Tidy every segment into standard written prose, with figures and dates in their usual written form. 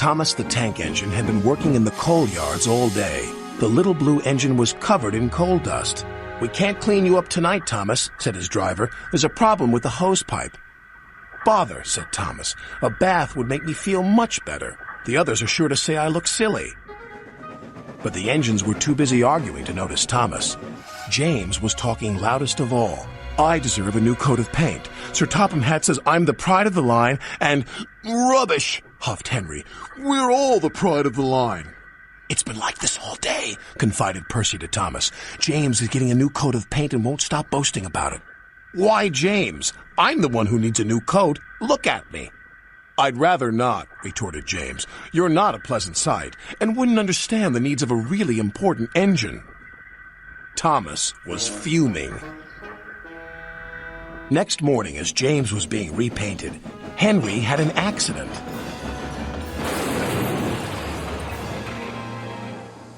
Thomas the tank engine had been working in the coal yards all day. The little blue engine was covered in coal dust. "We can't clean you up tonight, Thomas," said his driver. "There's a problem with the hose pipe." "Bother," said Thomas. "A bath would make me feel much better. The others are sure to say I look silly." But the engines were too busy arguing to notice Thomas. James was talking loudest of all. "I deserve a new coat of paint. Sir Topham Hatt says I'm the pride of the line, and—" "Rubbish," huffed Henry. "We're all the pride of the line." "It's been like this all day," confided Percy to Thomas. "James is getting a new coat of paint and won't stop boasting about it." "Why, James? I'm the one who needs a new coat. Look at me." "I'd rather not," retorted James. "You're not a pleasant sight, and wouldn't understand the needs of a really important engine." Thomas was fuming. Next morning, as James was being repainted, Henry had an accident.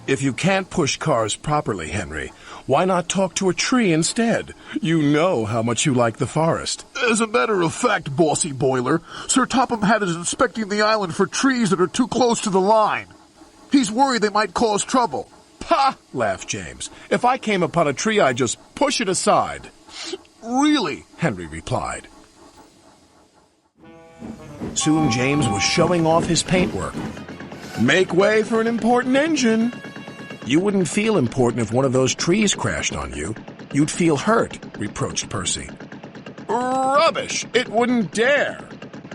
"If you can't push cars properly, Henry, why not talk to a tree instead? You know how much you like the forest." "As a matter of fact, Bossy Boiler, Sir Topham Hatt is inspecting the island for trees that are too close to the line. He's worried they might cause trouble." "Pah!" laughed James. "If I came upon a tree, I'd just push it aside." "Really?" Henry replied. Soon James was showing off his paintwork. "Make way for an important engine." "You wouldn't feel important if one of those trees crashed on you. You'd feel hurt," reproached Percy. "Rubbish! It wouldn't dare."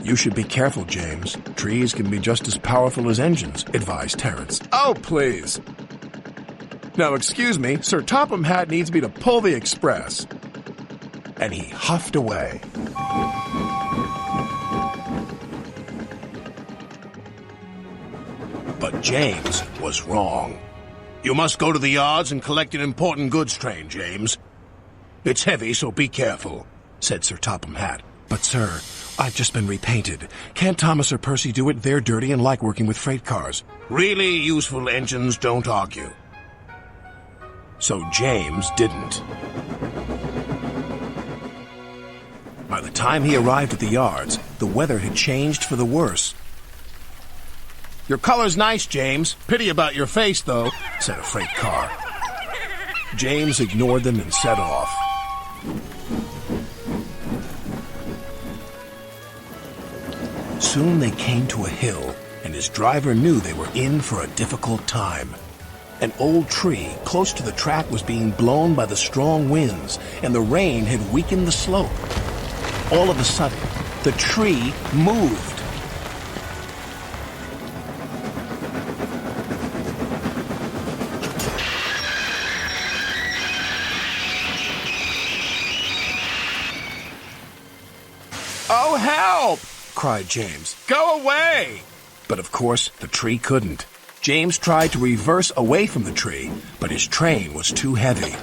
"You should be careful, James. Trees can be just as powerful as engines," advised Terence. "Oh, please." "Now, excuse me, Sir Topham Hatt needs me to pull the express." And he huffed away. But James was wrong. "You must go to the yards and collect an important goods train, James. It's heavy, so be careful," said Sir Topham Hatt. "But, sir, I've just been repainted. Can't Thomas or Percy do it? They're dirty and like working with freight cars." "Really useful engines don't argue." So James didn't. By the time he arrived at the yards, the weather had changed for the worse. "Your color's nice, James. Pity about your face, though," said a freight car. James ignored them and set off. Soon they came to a hill, and his driver knew they were in for a difficult time. An old tree close to the track was being blown by the strong winds, and the rain had weakened the slope. All of a sudden, the tree moved. "Oh, help!" cried James. "Go away!" But of course, the tree couldn't. James tried to reverse away from the tree, but his train was too heavy.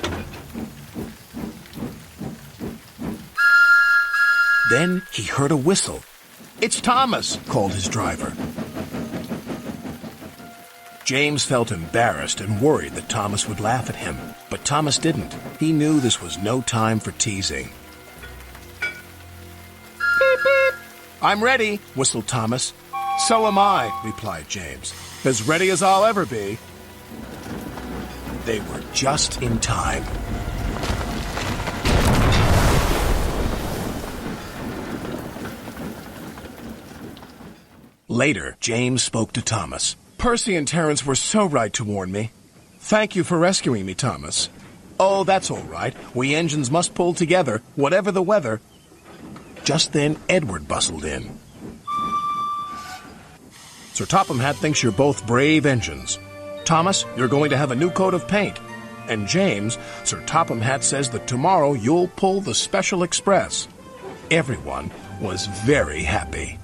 Then he heard a whistle. "It's Thomas," called his driver. James felt embarrassed and worried that Thomas would laugh at him, but Thomas didn't. He knew this was no time for teasing. "Beep, beep." "I'm ready," whistled Thomas. "So am I," replied James. "As ready as I'll ever be." They were just in time. Later, James spoke to Thomas. "Percy and Terence were so right to warn me. Thank you for rescuing me, Thomas." "Oh, that's all right. We engines must pull together, whatever the weather." Just then, Edward bustled in. "Sir Topham Hatt thinks you're both brave engines. Thomas, you're going to have a new coat of paint. And James, Sir Topham Hatt says that tomorrow you'll pull the Special Express." Everyone was very happy.